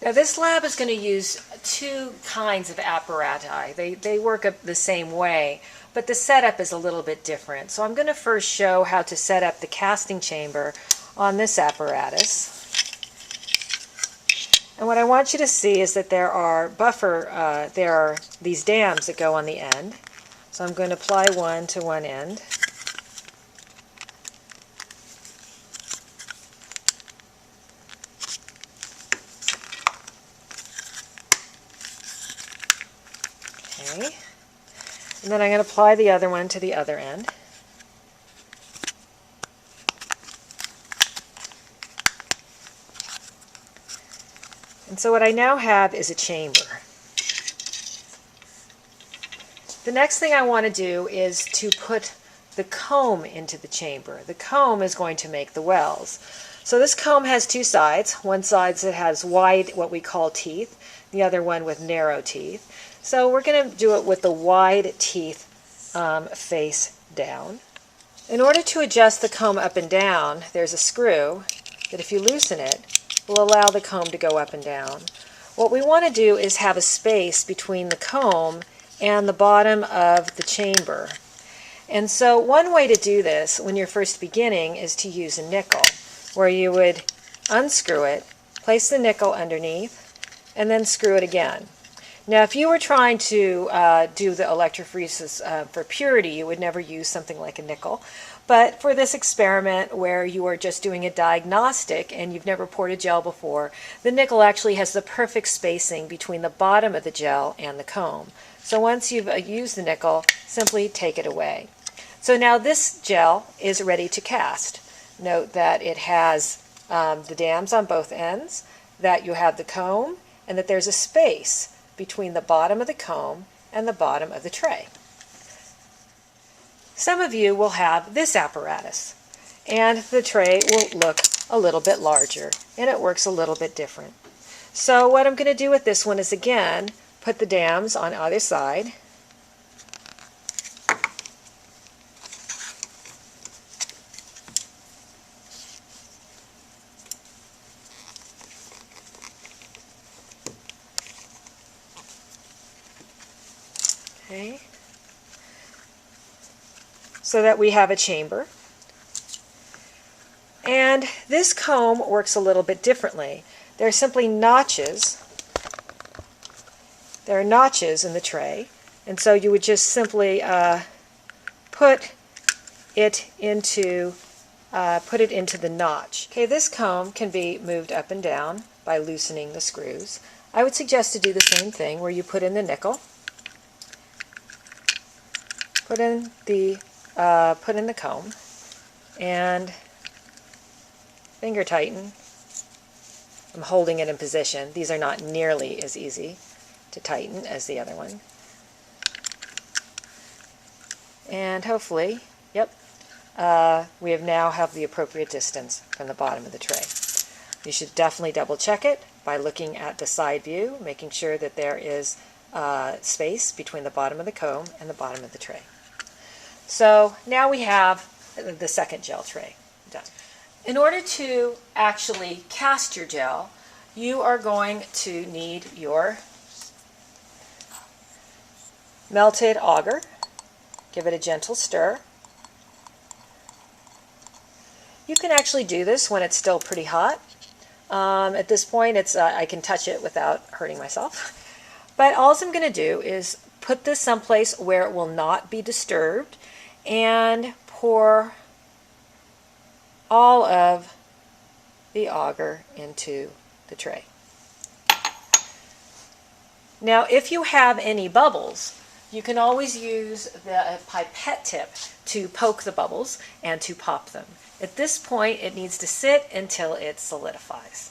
Now this lab is going to use two kinds of apparatus. They work the same way, but the setup is a little bit different. So I'm going to first show how to set up the casting chamber on this apparatus. And what I want you to see is that there are these dams that go on the end. So I'm going to apply one to one end. Okay. And then I'm going to apply the other one to the other end. And so what I now have is a chamber. The next thing I want to do is to put the comb into the chamber. The comb is going to make the wells. So this comb has two sides. One side that has wide, what we call teeth, the other one with narrow teeth. So we're going to do it with the wide teeth face down. In order to adjust the comb up and down, there's a screw that if you loosen it, will allow the comb to go up and down. What we want to do is have a space between the comb and the bottom of the chamber. And so one way to do this when you're first beginning is to use a nickel, where you would unscrew it, place the nickel underneath, and then screw it again. Now if you were trying to do the electrophoresis for purity, you would never use something like a nickel. But for this experiment where you are just doing a diagnostic and you've never poured a gel before, the nickel actually has the perfect spacing between the bottom of the gel and the comb. So once you've used the nickel, simply take it away. So now this gel is ready to cast. Note that it has the dams on both ends, that you have the comb, and that there's a space between the bottom of the comb and the bottom of the tray. Some of you will have this apparatus, and the tray will look a little bit larger, and it works a little bit different. So what I'm going to do with this one is, again, put the dams on either side. Okay. So that we have a chamber. And this comb works a little bit differently. There are simply notches. There are notches in the tray, and so you would just simply put it into the notch. Okay, this comb can be moved up and down by loosening the screws. I would suggest to do the same thing, where you put in the nickel, put in the comb, and finger tighten. I'm holding it in position. These are not nearly as easy to tighten as the other one. And hopefully, yep, we now have the appropriate distance from the bottom of the tray. You should definitely double check it by looking at the side view, making sure that there is space between the bottom of the comb and the bottom of the tray. So now we have the second gel tray done. In order to actually cast your gel, you are going to need your melted agar. Give it a gentle stir. You can actually do this when it's still pretty hot. At this point, I can touch it without hurting myself. But all I'm going to do is put this someplace where it will not be disturbed and pour all of the agar into the tray. Now, if you have any bubbles, you can always use the pipette tip to poke the bubbles and to pop them. At this point, it needs to sit until it solidifies.